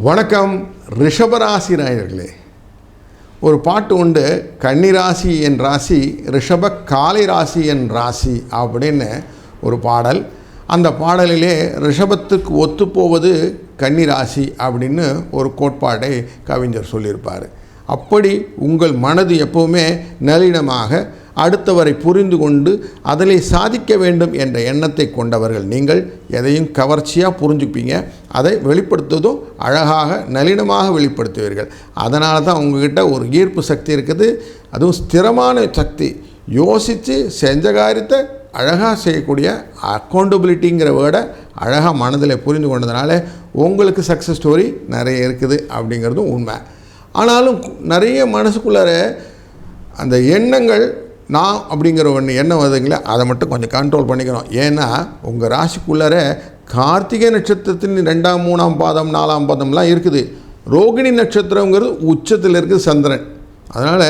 வணக்கம் ரிஷபராசி ராயர்களே. ஒரு பாட்டு உண்டு, கன்னிராசி என் ராசி ரிஷப காலை ராசி என் ராசி அப்படின்னு ஒரு பாடல். அந்த பாடலிலே ரிஷபத்துக்கு ஒத்துப்போவது கன்னிராசி அப்படின்னு ஒரு கோட்பாடை கவிஞர் சொல்லியிருப்பார். அப்படி உங்கள் மனது எப்போவுமே நளினமாக அடுத்தவரை புரிந்து கொண்டு அதில் சாதிக்க வேண்டும் என்ற எண்ணத்தை கொண்டவர்கள் நீங்கள். எதையும் கவர்ச்சியாக புரிஞ்சுப்பீங்க, அதை வெளிப்படுத்துவதும் அழகாக நளினமாக வெளிப்படுத்துவீர்கள். அதனால தான் உங்கள்கிட்ட ஒரு ஈர்ப்பு சக்தி இருக்குது, அதுவும் ஸ்திரமான சக்தி. யோசித்து செஞ்ச காரியத்தை அழகாக செய்யக்கூடிய அக்கௌண்டபிலிட்டிங்கிற வேர்டை அழகாக மனதில் புரிந்து கொண்டதுனால உங்களுக்கு சக்ஸஸ் ஸ்டோரி நிறைய இருக்குது அப்படிங்கிறதும் உண்மை. ஆனாலும் நிறைய மனசுக்குள்ளார அந்த எண்ணங்கள் நான் அப்படிங்கிற ஒன்று எண்ணம் வருதுங்களே, அதை மட்டும் கொஞ்சம் கண்ட்ரோல் பண்ணிக்கணும். ஏன்னா உங்கள் ராசிக்குள்ளார கார்த்திகை நட்சத்திரத்தின் 2ஆம் 3ஆம் பாதம் 4ஆம் பாதம்லாம் இருக்குது. ரோகிணி நட்சத்திரங்கிறது உச்சத்தில் இருக்குது சந்திரன். அதனால்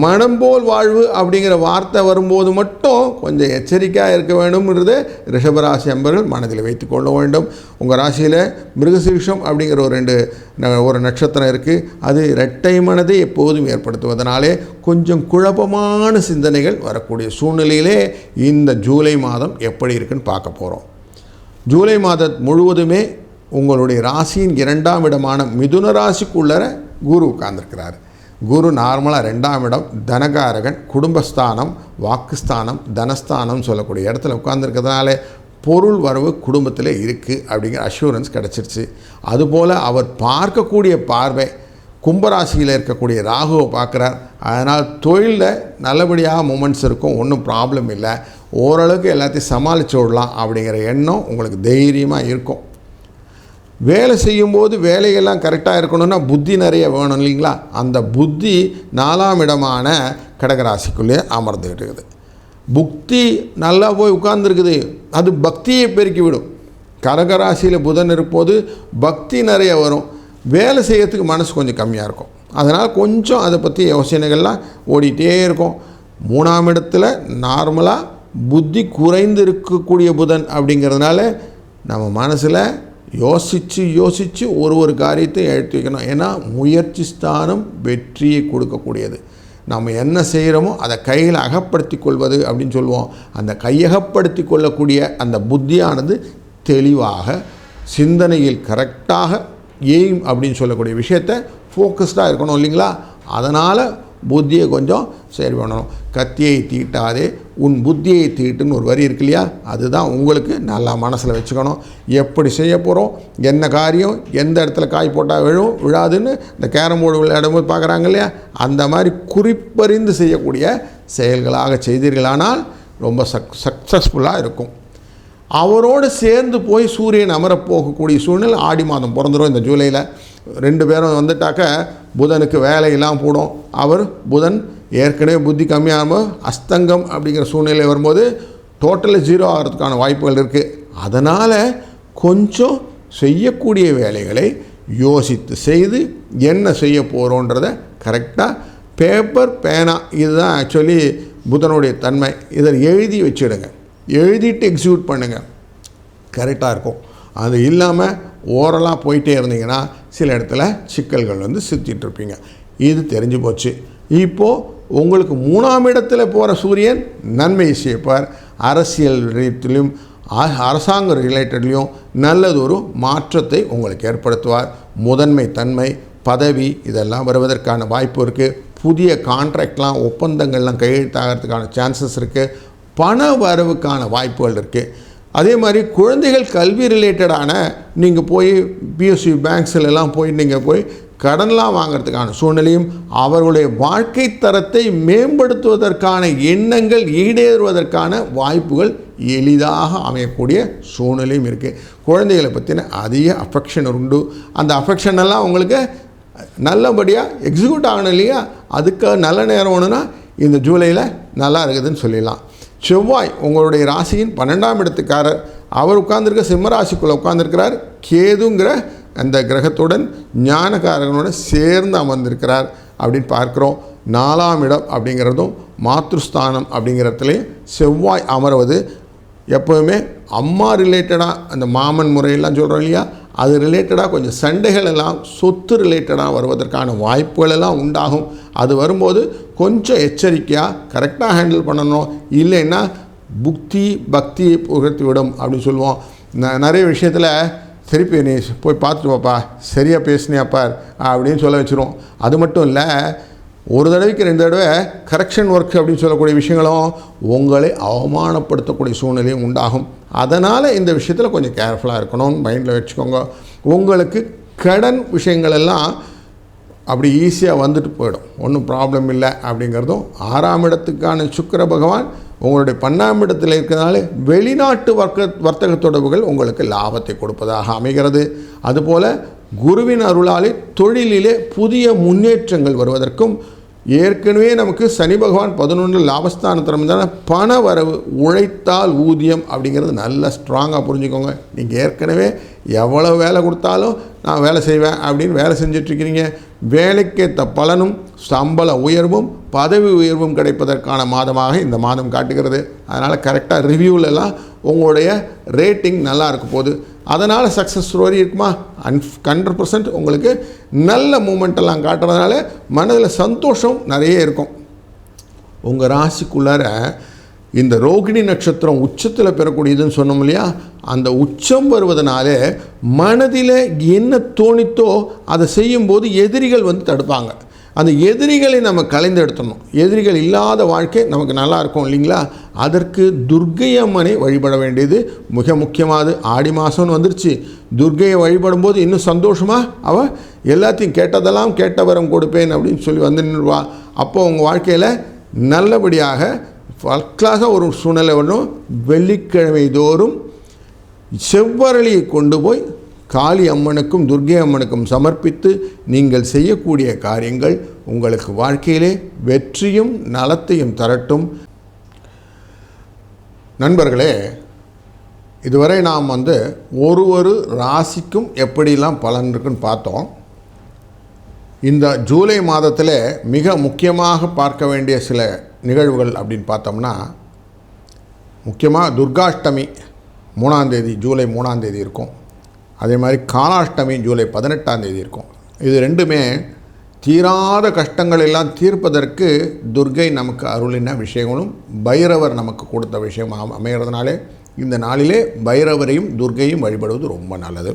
மனம் போல் வாழ்வு அப்படிங்கிற வார்த்தை வரும்போது மட்டும் கொஞ்சம் எச்சரிக்கையாக இருக்க வேண்டும்ன்றது ரிஷபராசி அன்பர்கள் மனதில் வைத்து கொள்ள வேண்டும். உங்கள் ராசியில் மிருகசீரிஷம் அப்படிங்கிற ஒரு நட்சத்திரம் இருக்குது. அது இரட்டை மனதை எப்போதும் ஏற்படுத்துவதனாலே கொஞ்சம் குழப்பமான சிந்தனைகள் வரக்கூடிய சூழ்நிலையிலே இந்த ஜூலை மாதம் எப்படி இருக்குன்னு பார்க்க போகிறோம். ஜூலை மாதம் முழுவதுமே உங்களுடைய ராசியின் 2ஆம் இடமான மிதுன ராசிக்குள்ளர குரு உட்கார்ந்துருக்கிறார். குரு நார்மலாக 2ஆம் இடம் தனகாரகன், குடும்பஸ்தானம், வாக்குஸ்தானம், தனஸ்தானம் சொல்லக்கூடிய இடத்துல உட்கார்ந்துருக்கிறதுனால பொருள் வரவு குடும்பத்தில் இருக்குது அப்படிங்கிற அஷூரன்ஸ் கிடச்சிருச்சு. அதுபோல் அவர் பார்க்கக்கூடிய பார்வை கும்பராசியில் இருக்கக்கூடிய ராகுவை பார்க்குறார். அதனால் தொழிலில் நல்லபடியாக மூமெண்ட்ஸ் இருக்கும், ஒன்றும் ப்ராப்ளம் இல்லை, ஓரளவுக்கு எல்லாத்தையும் சமாளித்து விடலாம் அப்படிங்கிற எண்ணம் உங்களுக்கு தைரியமாக இருக்கும். வேலை செய்யும்போது வேலையெல்லாம் கரெக்டாக இருக்கணும்னா புத்தி நிறைய வேணும் இல்லைங்களா? அந்த புத்தி 4ஆம் இடமான கடகராசிக்குள்ளே அமர்ந்துக்கிட்டு இருக்குது. புக்தி நல்லா போய் உட்கார்ந்துருக்குது, அது பக்தியை பெருக்கி விடும். கடகராசியில் புதன் இருக்கும்போது பக்தி நிறைய வரும், வேலை செய்யறதுக்கு மனசு கொஞ்சம் கம்மியாக இருக்கும். அதனால் கொஞ்சம் அதை பற்றி யோசனைகள்லாம் ஓடிட்டே இருக்கும். 3ஆம் இடத்துல நார்மலாக புத்தி குறைந்து இருக்கக்கூடிய புதன் அப்படிங்கிறதுனால நம்ம மனசில் யோசித்து ஒரு காரியத்தை எடுத்து வைக்கணும். ஏன்னா முயற்சி ஸ்தானம் வெற்றியை கொடுக்கக்கூடியது. நம்ம என்ன செய்கிறோமோ அதை கையில் அகப்படுத்தி கொள்வது அப்படின்னு சொல்லுவோம். அந்த கையகப்படுத்தி கொள்ளக்கூடிய அந்த புத்தியானது தெளிவாக சிந்தனையில் கரெக்டாக எய்ம் அப்படின்னு சொல்லக்கூடிய விஷயத்தை ஃபோக்கஸ்டாக இருக்கணும் இல்லைங்களா? அதனால் புத்தியை கொஞ்சம் சரி பண்ணணும். கத்தியை தீட்டாதே உன் புத்தியை தீட்டுன்னு ஒரு வரி இருக்கு இல்லையா? அதுதான் உங்களுக்கு நல்லா மனசில் வச்சுக்கணும். எப்படி செய்ய போகிறோம், என்ன காரியம், எந்த இடத்துல காய் போட்டால் விழாதுன்னு இந்த கேரம் போர்டு விளையாடும்போது பார்க்குறாங்க இல்லையா? அந்த மாதிரி குறிப்பறிந்து செய்யக்கூடிய செயல்களாக செய்தீர்களானால் ரொம்ப சக்ஸஸ்ஃபுல்லாக இருக்கும். அவரோடு சேர்ந்து போய் சூரியன் அமரப்போகக்கூடிய சூழ்நிலை ஆடி மாதம் பிறந்துடும். இந்த ஜூலையில் 2 பேரும் வந்துட்டாக்க புதனுக்கு வேலையெல்லாம் போடும். புதன் ஏற்கனவே புத்தி கம்மியாகும் அஸ்தங்கம் அப்படிங்கிற சூழ்நிலை வரும்போது டோட்டலாக 0 ஆகிறதுக்கான வாய்ப்புகள் இருக்குது. அதனால் கொஞ்சம் செய்யக்கூடிய வேலைகளை யோசித்து செய்து என்ன செய்ய போகிறோன்றதை கரெக்டாக பேப்பர் பேனா இதுதான் ஆக்சுவலி புதனுடைய தன்மை. இதை எழுதி வச்சுடுங்க, எழுதிட்டு எக்ஸிக்யூட் பண்ணுங்கள், கரெக்டாக இருக்கும். அது இல்லாமல் ஓரலாக போயிட்டே இருந்தீங்கன்னா சில இடத்துல சிக்கல்கள் சுற்றிட்டுருப்பீங்க. இது தெரிஞ்சு போச்சு. இப்போது உங்களுக்கு 3ஆம் இடத்துல போகிற சூரியன் நன்மை செய்யப்பார். அரசியல் ரீதியிலும் அரசாங்க ரிலேட்டட்லேயும் நல்லதொரு மாற்றத்தை உங்களுக்கு ஏற்படுத்துவார். முதன்மை தன்மை, பதவி இதெல்லாம் வருவதற்கான வாய்ப்பு இருக்குது. புதிய கான்ட்ராக்ட்லாம் ஒப்பந்தங்கள்லாம் கையெழுத்தாகிறதுக்கான சான்சஸ் இருக்குது. பண வரவுக்கான வாய்ப்புகள் இருக்குது. அதே மாதிரி குழந்தைகள் கல்வி ரிலேட்டடான நீங்கள் போய் பிஎஸ்சி பேங்க்ஸ்லாம் நீங்கள் போய் கடன்லாம் வாங்கிறதுக்கான சூழ்நிலையும் அவர்களுடைய வாழ்க்கை தரத்தை மேம்படுத்துவதற்கான எண்ணங்கள் ஈடேறுவதற்கான வாய்ப்புகள் எளிதாக அமையக்கூடிய சூழ்நிலையும் இருக்குது. குழந்தைகளை பற்றின அதிக அஃபெக்ஷன் உண்டு. அந்த அஃபெக்ஷனெல்லாம் உங்களுக்கு நல்லபடியாக எக்ஸிக்யூட் ஆகணும் இல்லையா? அதுக்கு நல்ல நேரம் ஒன்றுனா இந்த ஜூலையில் நல்லா இருக்குதுன்னு சொல்லிடலாம். செவ்வாய் உங்களுடைய ராசியின் 12ஆம் இடத்துக்காரர். அவர் உட்கார்ந்துருக்க சிம்மராசிக்குள்ளே உட்கார்ந்துருக்கிறார். கேதுங்கிற அந்த கிரகத்துடன் ஞானகாரகனுடன் சேர்ந்து அமர்ந்திருக்கிறார் அப்படின்னு பார்க்குறோம். 4ஆம் இடம் அப்படிங்கிறதும் மாத்ருஸ்தானம் அப்படிங்கிறதுலையும் செவ்வாய் அமர்வது எப்போவுமே அம்மா ரிலேட்டடாக அந்த மாமன் முறையெல்லாம் சொல்கிறோம் இல்லையா? அது ரிலேட்டடாக கொஞ்சம் சண்டைகள் எல்லாம் சொத்து ரிலேட்டடாக வருவதற்கான வாய்ப்புகள் எல்லாம் உண்டாகும். அது வரும்போது கொஞ்சம் எச்சரிக்கையாக கரெக்டாக ஹேண்டில் பண்ணணும். இல்லைன்னா புக்தி பக்தியை புகழ்த்தி விடும் அப்படின்னு சொல்லுவோம். நிறைய விஷயத்தில் திருப்பி நீ போய் பார்த்துட்டு வாப்பா, சரியாக பேசினியாப்பா அப்படின்னு சொல்ல வச்சுருவோம். அது மட்டும் இல்லை, ஒரு தடவைக்கு 2 தடவை கரெக்ஷன் ஒர்க் அப்படின்னு சொல்லக்கூடிய விஷயங்களும் உங்களை அவமானப்படுத்தக்கூடிய சூழ்நிலையும் உண்டாகும். அதனால் இந்த விஷயத்தில் கொஞ்சம் கேர்ஃபுல்லாக இருக்கணும்னு மைண்டில் வச்சுக்கோங்க. உங்களுக்கு கடன் விஷயங்கள் எல்லாம் அப்படி ஈஸியாக வந்துட்டு போயிடும், ஒன்றும் ப்ராப்ளம் இல்லை அப்படிங்கிறதும். 6ஆம் இடத்துக்கான சுக்கிர பகவான் உங்களுடைய 12ஆம் இடத்தில் இருக்கிறதுனால வெளிநாட்டு வர்த்தக தொடர்புகள் உங்களுக்கு லாபத்தை கொடுப்பதாக அமைகிறது. அதுபோல் குருவின் அருளாலே தொழிலிலே புதிய முன்னேற்றங்கள் வருவதற்கும், ஏற்கனவே நமக்கு சனி பகவான் 11 லாபஸ்தானத்தில் இருந்தால் பண வரவு, உழைத்தால் ஊதியம் அப்படிங்கிறது நல்லா ஸ்ட்ராங்காக புரிஞ்சுக்கோங்க. நீங்கள் ஏற்கனவே எவ்வளோ வேலை கொடுத்தாலும் நான் வேலை செய்வேன் அப்படின்னு வேலை செஞ்சிட்ருக்கிறீங்க. வேலைக்கேற்ற பலனும் சம்பள உயர்வும் பதவி உயர்வும் கிடைப்பதற்கான மாதமாக இந்த மாதம் காட்டுகிறது. அதனால் கரெக்டாக ரிவ்யூலெல்லாம் உங்களுடைய ரேட்டிங் நல்லா இருக்க போகுது. அதனால் சக்ஸஸ் ஸ்டோரி இருக்குமா? 100% உங்களுக்கு நல்ல மூமெண்ட்டெல்லாம் காட்டுறதுனால மனதில் சந்தோஷம் நிறைய இருக்கும். உங்கள் ராசிக்குள்ளார இந்த ரோகிணி நட்சத்திரம் உச்சத்தில் பெறக்கூடியதுன்னு சொன்னோம் இல்லையா? அந்த உச்சம் வருவதனாலே மனதில் என்ன தோணித்தோ அதை செய்யும்போது எதிரிகள் வந்து தடுப்பாங்க. அந்த எதிரிகளை நம்ம கலைந்தெடுத்தணும். எதிரிகள் இல்லாத வாழ்க்கை நமக்கு நல்லா இருக்கும் இல்லைங்களா? அதற்கு துர்க்கை அம்மனை வழிபட வேண்டியது மிக முக்கியமானது. ஆடி மாதம்னு வந்துருச்சு, துர்க்கையை வழிபடும்போது இன்னும் சந்தோஷமாக அவள் எல்லாத்தையும் கேட்டதெல்லாம் கேட்ட வரம் கொடுப்பேன் அப்படின்னு சொல்லி வந்து நின்றுவா. அப்போது உங்கள் வாழ்க்கையில் நல்லபடியாக ஃபர்ஸ்ட் ஒரு சூழ்நிலை வரணும். வெள்ளிக்கிழமை தோறும் செவ்வரளியை கொண்டு போய் காளி அம்மனுக்கும் துர்க்கை அம்மனுக்கும் சமர்ப்பித்து நீங்கள் செய்யக்கூடிய காரியங்கள் உங்களுக்கு வாழ்க்கையிலே வெற்றியும் நலத்தையும் தரட்டும். நண்பர்களே, இதுவரை நாம் ஒரு ராசிக்கும் எப்படிலாம் பலன் இருக்குன்னு பார்த்தோம். இந்த ஜூலை மாதத்தில் மிக முக்கியமாக பார்க்க வேண்டிய சில நிகழ்வுகள் அப்படின்னு பார்த்தோம்னா, முக்கியமாக துர்காஷ்டமி 3ஆம் தேதி, ஜூலை 3ஆம் தேதி இருக்கும். அதே மாதிரி காலாஷ்டமி ஜூலை 18ஆம் தேதி இருக்கும். இது ரெண்டுமே தீராத கஷ்டங்கள் எல்லாம் தீர்ப்பதற்கு துர்க்கை நமக்கு அருளின விஷயங்களும் பைரவர் நமக்கு கொடுத்த விஷயம் அமைகிறதுனாலே இந்த நாளிலே பைரவரையும் துர்க்கையும் வழிபடுவது ரொம்ப நல்லது.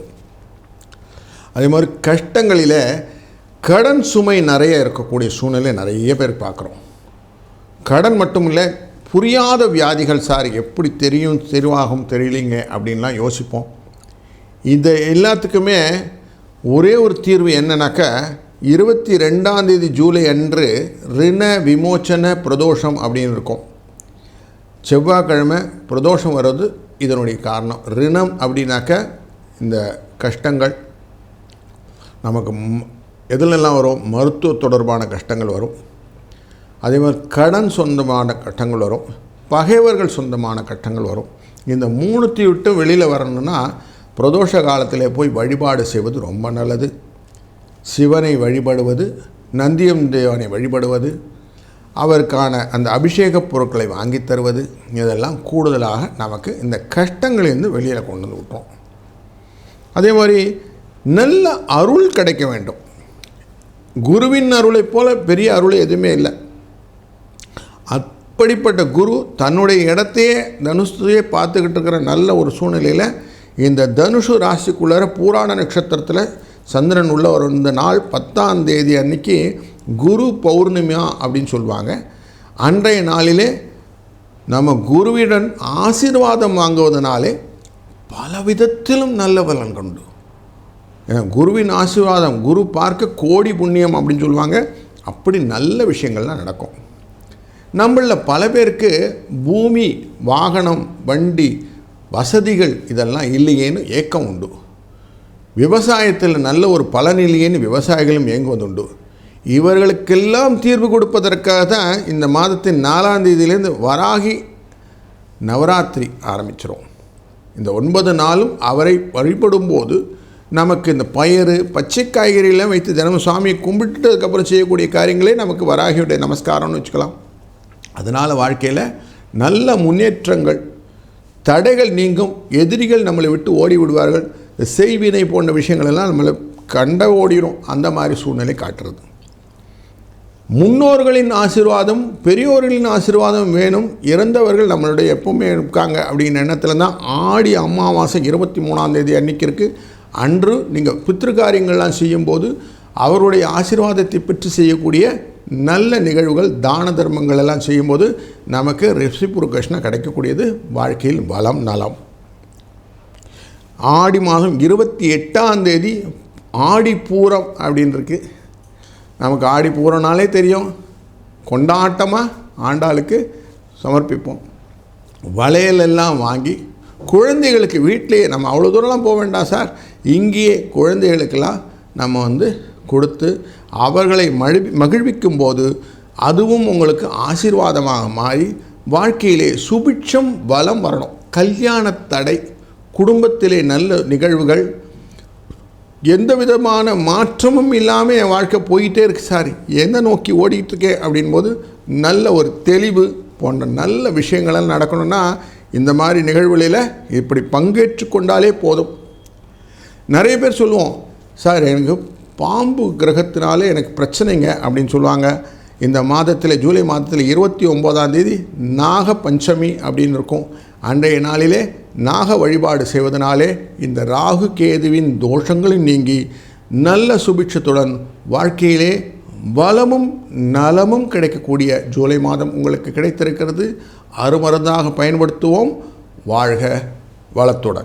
அதே மாதிரி கஷ்டங்களில் கடன் சுமை நிறைய இருக்கக்கூடிய சூழ்நிலை நிறைய பேர் பார்க்குறோம். கடன் மட்டும் இல்லை, புரியாத வியாதிகள் சார் எப்படி தெரிவாகும் தெரியலிங்க அப்படின்லாம் யோசிப்போம். இது எல்லாத்துக்குமே ஒரே ஒரு தீர்வு என்னன்னாக்கா, 22ஆம் தேதி ஜூலை அன்று ரிண விமோச்சன பிரதோஷம் அப்படின்னு இருக்கும். செவ்வாய்க்கிழமை பிரதோஷம் வர்றது இதனுடைய காரணம். ரிணம் அப்படின்னாக்கா இந்த கஷ்டங்கள் நமக்கு எதுலெல்லாம் வரும்? மருத்துவ தொடர்பான கஷ்டங்கள் வரும். அதே மாதிரி கடன் சொந்தமான கஷ்டங்கள் வரும், பகைவர்கள் சொந்தமான கஷ்டங்கள் வரும். இந்த 3 விட்டு வெளியில் வரணும்னா பிரதோஷ காலத்தில் போய் வழிபாடு செய்வது ரொம்ப நல்லது. சிவனை வழிபடுவது, நந்தியம் தேவனை வழிபடுவது, அவருக்கான அந்த அபிஷேக பொருட்களை வாங்கி தருவது, இதெல்லாம் கூடுதலாக நமக்கு இந்த கஷ்டங்களிலிருந்து வெளியில் கொண்டு வந்து விட்டோம். அதே மாதிரி நல்ல அருள் கிடைக்க வேண்டும். குருவின் அருளை போல பெரிய அருள் எதுவுமே இல்லை. அப்படிப்பட்ட குரு தன்னுடைய இடத்தையே தனுஷையே பார்த்துக்கிட்டு இருக்கிற நல்ல ஒரு சூழ்நிலையில் இந்த தனுஷு ராசிக்குள்ளார பூராட நட்சத்திரத்தில் சந்திரன் உள்ள ஒரு இந்த நாள் 10ஆம் தேதி அன்னைக்கு குரு பௌர்ணமியா அப்படின்னு சொல்லுவாங்க. அன்றைய நாளிலே நம்ம குருவிடன் ஆசீர்வாதம் வாங்குவதனாலே பல விதத்திலும் நல்ல பலன் கொண்டு. குருவின் ஆசீர்வாதம், குரு பார்க்க கோடி புண்ணியம் அப்படின்னு சொல்லுவாங்க. அப்படி நல்ல விஷயங்கள்லாம் நடக்கும். நம்மளில் பல பேருக்கு பூமி, வாகனம், வண்டி, வசதிகள் இதெல்லாம் இல்லையேன்னு ஏக்கம் உண்டு. விவசாயத்தில் நல்ல ஒரு பலன் இல்லையேன்னு விவசாயிகளும் ஏங்குவதுண்டு. இவர்களுக்கெல்லாம் தீர்வு கொடுப்பதற்காக தான் இந்த மாதத்தின் 4ஆம் தேதியிலேருந்து வராகி நவராத்திரி ஆரம்பிச்சிரும். இந்த 9 நாளும் அவரை வழிபடும்போது நமக்கு இந்த பயறு, பச்சை காய்கறியெல்லாம் வைத்து தினமும் சுவாமியை கும்பிட்டுட்டதுக்கப்புறம் செய்யக்கூடிய காரியங்களே நமக்கு வராகியுடைய நமஸ்காரம்னு வச்சுக்கலாம். அதனால் வாழ்க்கையில் நல்ல முன்னேற்றங்கள், தடைகள் நீங்கும், எதிரிகள் நம்மளை விட்டு ஓடி விடுவார்கள். செய்வினை போன்ற விஷயங்கள் எல்லாம் நம்மளை கண்ட ஓடிடும். அந்த மாதிரி சூழ்நிலை காட்டுறது. முன்னோர்களின் ஆசீர்வாதம், பெரியோர்களின் ஆசீர்வாதம் வேணும். இறந்தவர்கள் நம்மளுடைய எப்பவுமே இருக்காங்க அப்படிங்கிற எண்ணத்தில் தான் ஆடி அமாவாசை 23ஆம் தேதி அன்றைக்கி இருக்குது. அன்று நீங்கள் பித்ருக்காரியங்கள்லாம் செய்யும்போது அவருடைய ஆசீர்வாதத்தை பெற்று செய்யக்கூடிய நல்ல நிகழ்வுகள், தான தர்மங்கள் எல்லாம் செய்யும்போது நமக்கு ரெசிப்ரோகேஷனாக கிடைக்கக்கூடியது வாழ்க்கையில் வளம், நலம். ஆடி மாதம் 28ஆம் தேதி ஆடிப்பூரம் அப்படின்னு இருக்கு. நமக்கு ஆடிப்பூரம்னாலே தெரியும், கொண்டாட்டமாக ஆண்டாளுக்கு சமர்ப்பிப்போம். வளையல் எல்லாம் வாங்கி குழந்தைகளுக்கு வீட்டிலேயே, நம்ம அவ்வளோ தூரம்லாம் போக வேண்டாம் சார், இங்கேயே குழந்தைகளுக்கெல்லாம் நம்ம கொடுத்து அவர்களை மகிழ்விக்கும் போது அதுவும் உங்களுக்கு ஆசீர்வாதமாக மாறி வாழ்க்கையிலே சுபிட்சம் வளம் வரணும். கல்யாண தடை, குடும்பத்திலே நல்ல நிகழ்வுகள், எந்த விதமான மாற்றமும் இல்லாமல் என் வாழ்க்கை போயிட்டே இருக்கு சார், எதை நோக்கி ஓடிட்டுருக்கேன் அப்படின்போது நல்ல ஒரு தெளிவு போன்ற நல்ல விஷயங்கள்லாம் நடக்கணும்னா இந்த மாதிரி நிகழ்வுகளில் இப்படி பங்கேற்று கொண்டாலே போதும். நிறைய பேர் சொல்லுவோம், சார் எனக்கு பாம்பு கிரகத்தினாலே எனக்கு பிரச்சனைங்க அப்படின்னு சொல்லுவாங்க. இந்த மாதத்தில், ஜூலை மாதத்தில் 29ஆம் தேதி நாக பஞ்சமி அப்படின்னு இருக்கும். அன்றைய நாளிலே நாக வழிபாடு செய்வதனாலே இந்த ராகு கேதுவின் தோஷங்களும் நீங்கி நல்ல சுபிட்சத்துடன் வாழ்க்கையிலே வளமும் நலமும் கிடைக்கக்கூடிய ஜூலை மாதம் உங்களுக்கு கிடைத்திருக்கிறது. அருமருந்தாக பயன்படுத்துவோம். வாழ்க வளத்துடன்.